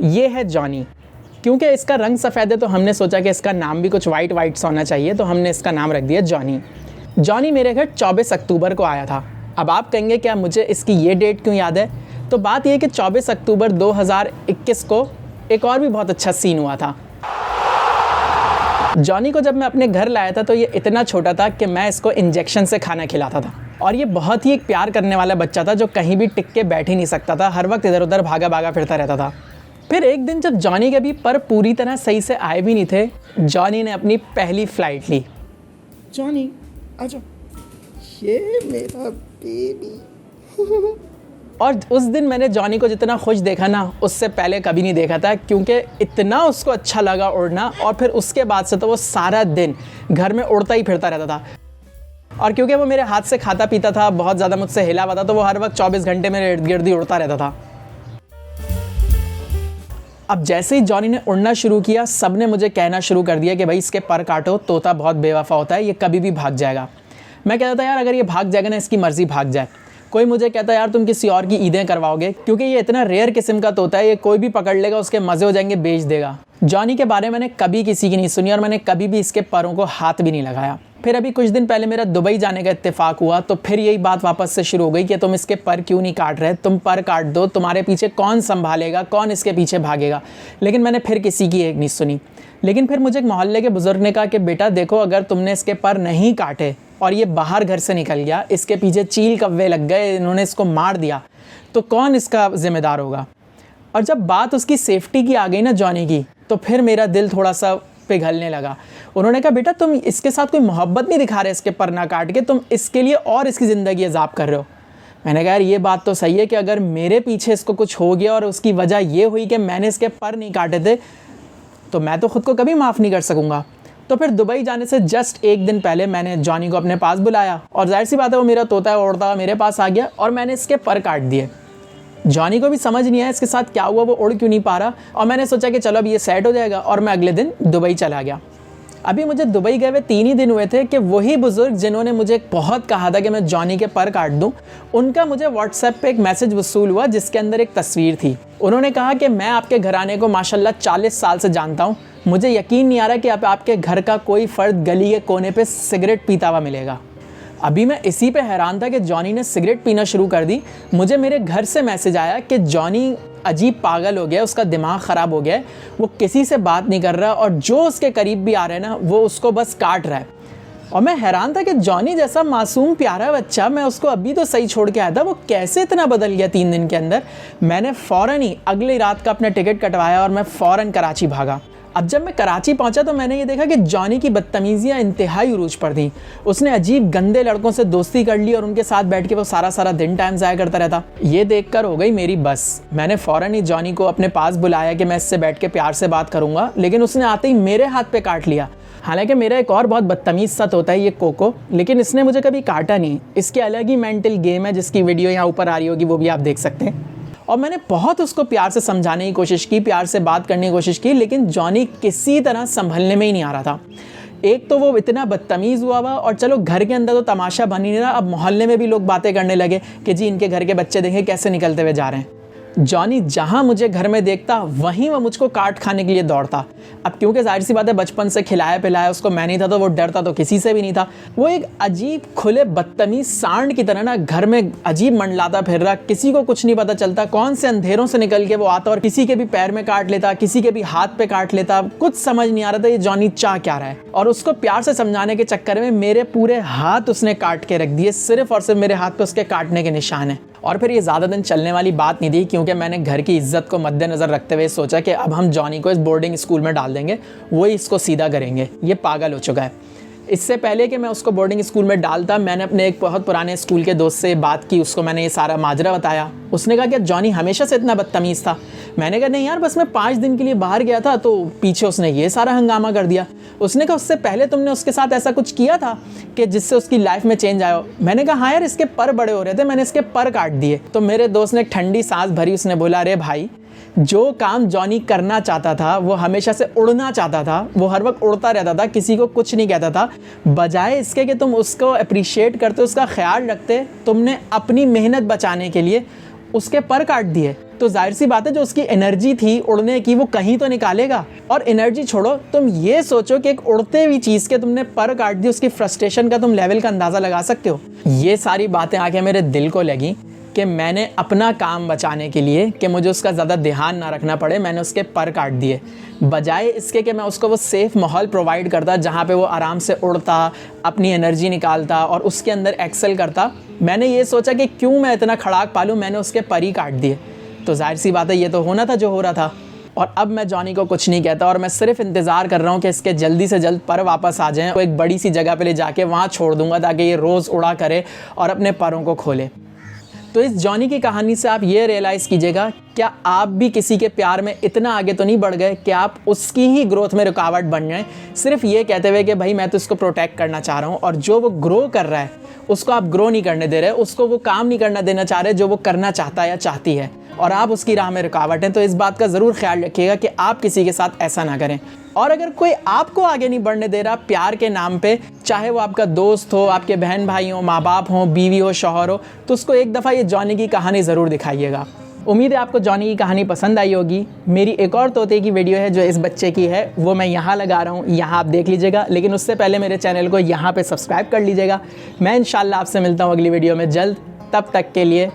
ये है जॉनी। क्योंकि इसका रंग सफ़ेद है तो हमने सोचा कि इसका नाम भी कुछ वाइट वाइट सा होना चाहिए, तो हमने इसका नाम रख दिया जॉनी। जॉनी मेरे घर 24 अक्टूबर को आया था। अब आप कहेंगे क्या मुझे इसकी ये डेट क्यों याद है? तो बात ये कि 24 अक्टूबर 2021 को एक और भी बहुत अच्छा सीन हुआ था। जॉनी को जब मैं अपने घर लाया था तो ये इतना छोटा था कि मैं इसको इंजेक्शन से खाना खिलाता था, और ये बहुत ही एक प्यार करने वाला बच्चा था जो कहीं भी टिक के बैठ ही नहीं सकता था, हर वक्त इधर उधर भागा भागा फिरता रहता था। फिर एक दिन जब जॉनी के भी पर पूरी तरह सही से आए भी नहीं थे, जॉनी ने अपनी पहली फ़्लाइट ली। जॉनी आजा, ये मेरा बेबी। और उस दिन मैंने जॉनी को जितना खुश देखा ना, उससे पहले कभी नहीं देखा था, क्योंकि इतना उसको अच्छा लगा उड़ना। और फिर उसके बाद से तो वो सारा दिन घर में उड़ता ही फिरता रहता था। और क्योंकि वो मेरे हाथ से खाता पीता था, बहुत ज़्यादा मुझसे हिला हुआ था, तो वो हर वक्त 24 घंटे मेरे इर्द गिर्द ही उड़ता रहता था। अब जैसे ही जॉनी ने उड़ना शुरू किया, सब ने मुझे कहना शुरू कर दिया कि भाई इसके पर काटो, तोता बहुत बेवफा होता है, ये कभी भी भाग जाएगा। मैं कहता था यार अगर ये भाग जाएगा ना, इसकी मर्ज़ी भाग जाए। कोई मुझे कहता यार तुम किसी और की ईदें करवाओगे, क्योंकि ये इतना रेयर किस्म का तोता है, ये कोई भी पकड़ लेगा, उसके मज़े हो जाएंगे, बेच देगा। जॉनी के बारे में मैंने कभी किसी की नहीं सुनी और मैंने कभी भी इसके परों को हाथ भी नहीं लगाया। फिर अभी कुछ दिन पहले मेरा दुबई जाने का इत्तेफाक हुआ, तो फिर यही बात वापस से शुरू हो गई कि तुम इसके पर क्यों नहीं काट रहे, तुम पर काट दो, तुम्हारे पीछे कौन संभालेगा, कौन इसके पीछे भागेगा। लेकिन मैंने फिर किसी की एक नहीं सुनी। लेकिन फिर मुझे एक मोहल्ले के बुज़ुर्ग ने कहा कि बेटा देखो, अगर तुमने इसके पर नहीं काटे और ये बाहर घर से निकल गया, इसके पीछे चील कव्वे लग गए, इन्होंने इसको मार दिया, तो कौन इसका ज़िम्मेदार होगा। और जब बात उसकी सेफ्टी की आ गई ना जॉनी की, तो फिर मेरा दिल थोड़ा सा पिघलने लगा। उन्होंने कहा बेटा तुम इसके साथ कोई मोहब्बत नहीं दिखा रहे इसके पर ना काट के, तुम इसके लिए और इसकी ज़िंदगी अजाब कर रहे हो। मैंने कहा यार ये बात तो सही है कि अगर मेरे पीछे इसको कुछ हो गया और उसकी वजह ये हुई कि मैंने इसके पर नहीं काटे थे, तो मैं तो ख़ुद को कभी माफ़ नहीं कर सकूँगा। तो फिर दुबई जाने से जस्ट एक दिन पहले मैंने जॉनी को अपने पास बुलाया, और जाहिर सी बात है वो मेरा तोता है, उड़ता हुआ मेरे पास आ गया और मैंने इसके पर काट दिए। जॉनी को भी समझ नहीं आया इसके साथ क्या हुआ, वो उड़ क्यों नहीं पा रहा, और मैंने सोचा कि चलो अब ये सेट हो जाएगा, और मैं अगले दिन दुबई चला गया। अभी मुझे दुबई गए हुए 3 ही दिन हुए थे कि वही बुज़ुर्ग जिन्होंने मुझे बहुत कहा था कि मैं जॉनी के पर काट दूं, उनका मुझे व्हाट्सएप पे एक मैसेज वसूल हुआ जिसके अंदर एक तस्वीर थी। उन्होंने कहा कि मैं आपके घराने को माशाल्लाह 40 साल से जानता हूँ, मुझे यकीन नहीं आ रहा कि आपके घर का कोई फ़र्द गली के कोने पे सिगरेट पीता हुआ मिलेगा। अभी मैं इसी पे हैरान था कि जॉनी ने सिगरेट पीना शुरू कर दी। मुझे मेरे घर से मैसेज आया कि जॉनी अजीब पागल हो गया, उसका दिमाग ख़राब हो गया है, वो किसी से बात नहीं कर रहा, और जो उसके करीब भी आ रहे हैं ना, वो उसको बस काट रहा है। और मैं हैरान था कि जॉनी जैसा मासूम प्यारा बच्चा, मैं उसको अभी तो सही छोड़ के आया था, वो कैसे इतना बदल गया 3 दिन के अंदर। मैंने फ़ौरन ही अगली रात का अपना टिकट कटवाया और मैं फ़ौरन कराची भागा। अब जब मैं कराची पहुंचा तो मैंने ये देखा कि जॉनी की बदतमीज़ियाँ इंतहाई उरूज पर थी। उसने अजीब गंदे लड़कों से दोस्ती कर ली और उनके साथ बैठ के वो सारा दिन टाइम ज़ाया करता रहता। ये देखकर हो गई मेरी बस। मैंने फ़ौरन ही जॉनी को अपने पास बुलाया कि मैं इससे बैठ के प्यार से बात करूँगा, लेकिन उसने आते ही मेरे हाथ पे काट लिया। हालांकि मेरा एक और बहुत बदतमीज़ सा तोता है ये कोको, लेकिन इसने मुझे कभी काटा नहीं। इसके अलग ही मेंटल गेम है जिसकी वीडियो यहाँ ऊपर आ रही होगी, वो भी आप देख सकते हैं। और मैंने बहुत उसको प्यार से समझाने की कोशिश की, प्यार से बात करने की कोशिश की, लेकिन जॉनी किसी तरह संभलने में ही नहीं आ रहा था। एक तो वो इतना बदतमीज़ हुआ और चलो घर के अंदर तो तमाशा बन ही नहीं रहा, अब मोहल्ले में भी लोग बातें करने लगे कि जी इनके घर के बच्चे देखें कैसे निकलते हुए जा रहे हैं। जॉनी जहाँ मुझे घर में देखता वहीं वो मुझको काट खाने के लिए दौड़ता। अब क्योंकि जाहिर सी बात है बचपन से खिलाया पिलाया उसको मैं नहीं था, तो वो डरता तो किसी से भी नहीं था। वो एक अजीब खुले बदतमीज सांड की तरह ना घर में अजीब मंडलाता फिर रहा, किसी को कुछ नहीं पता चलता कौन से अंधेरों से निकल के वो आता और किसी के भी पैर में काट लेता, किसी के भी हाथ पे काट लेता। कुछ समझ नहीं आ रहा था ये जॉनी चाह क्या रहा है। और उसको प्यार से समझाने के चक्कर में मेरे पूरे हाथ उसने काट के रख दिए, सिर्फ और सिर्फ मेरे हाथ पे उसके काटने के निशान है। और फिर ये ज़्यादा दिन चलने वाली बात नहीं थी, क्योंकि मैंने घर की इज्जत को मद्देनज़र रखते हुए सोचा कि अब हम जॉनी को इस बोर्डिंग स्कूल में डाल देंगे, वही इसको सीधा करेंगे, ये पागल हो चुका है। इससे पहले कि मैं उसको बोर्डिंग स्कूल में डालता, मैंने अपने एक बहुत पुराने स्कूल के दोस्त से बात की, उसको मैंने ये सारा माजरा बताया। उसने कहा कि जॉनी हमेशा से इतना बदतमीज़ था। मैंने कहा नहीं यार, बस मैं 5 दिन के लिए बाहर गया था तो पीछे उसने ये सारा हंगामा कर दिया। उसने कहा उससे पहले तुमने उसके साथ ऐसा कुछ किया था कि जिससे उसकी लाइफ में चेंज आया हो? मैंने कहा हाँ यार, इसके पर बड़े हो रहे थे, मैंने इसके पर काट दिए। तो मेरे दोस्त ने ठंडी सांस भरी, उसने बोला अरे भाई, जो काम जॉनी करना चाहता था, वो हमेशा से उड़ना चाहता था, वो हर वक्त उड़ता रहता था, किसी को कुछ नहीं कहता था। बजाय इसके कि तुम उसको अप्रिशिएट करते, उसका ख्याल रखते, तुमने अपनी मेहनत बचाने के लिए उसके पर काट दिए। तो जाहिर सी बात है जो उसकी एनर्जी थी उड़ने की वो कहीं तो निकालेगा। और एनर्जी छोड़ो, तुम ये सोचो कि एक उड़ते हुई चीज़ के तुमने पर काट दी, उसकी फ्रस्ट्रेशन का तुम लेवल का अंदाज़ा लगा सकते हो। ये सारी बातें आके मेरे दिल को लगी कि मैंने अपना काम बचाने के लिए कि मुझे उसका ज़्यादा ध्यान ना रखना पड़े, मैंने उसके पर काट दिए, बजाय इसके कि मैं उसको वो सेफ़ माहौल प्रोवाइड करता जहाँ पे वो आराम से उड़ता, अपनी एनर्जी निकालता और उसके अंदर एक्सेल करता। मैंने ये सोचा कि क्यों मैं इतना खड़ाक पालूँ, मैंने उसके पर ही काट दिए। तो जाहिर सी बात है ये तो होना था जो हो रहा था। और अब मैं जॉनी को कुछ नहीं कहता और मैं सिर्फ इंतज़ार कर रहा हूँ कि इसके जल्दी से जल्द पर वापस आ जाएँ। तो एक बड़ी सी जगह पे ले जाके वहाँ छोड़ दूँगा ताकि ये रोज़ उड़ा करे और अपने परों को खोले। तो इस जॉनी की कहानी से आप ये रियलाइज़ कीजिएगा, क्या आप भी किसी के प्यार में इतना आगे तो नहीं बढ़ गए कि आप उसकी ही ग्रोथ में रुकावट बन जाएं, सिर्फ ये कहते हुए कि भाई मैं तो इसको प्रोटेक्ट करना चाह रहा हूँ, और जो वो ग्रो कर रहा है उसको आप ग्रो नहीं करने दे रहे, उसको वो काम नहीं करना देना चाह रहे जो वो करना चाहता है या चाहती है, और आप उसकी राह में रुकावट हैं। तो इस बात का ज़रूर ख्याल रखिएगा कि आप किसी के साथ ऐसा ना करें। और अगर कोई आपको आगे नहीं बढ़ने दे रहा प्यार के नाम पे, चाहे वो आपका दोस्त हो, आपके बहन भाई हो, माँ बाप हो, बीवी हो, शौहर हो, तो उसको एक दफ़ा ये जॉनी की कहानी ज़रूर दिखाइएगा। उम्मीद है आपको जॉनी की कहानी पसंद आई होगी। मेरी एक और तोते की वीडियो है जो इस बच्चे की है, वो मैं यहाँ लगा रहा हूँ, यहाँ आप देख लीजिएगा। लेकिन उससे पहले मेरे चैनल को यहाँ पे सब्सक्राइब कर लीजिएगा। मैं इंशाल्लाह आपसे मिलता हूँ अगली वीडियो में जल्द। तब तक के लिए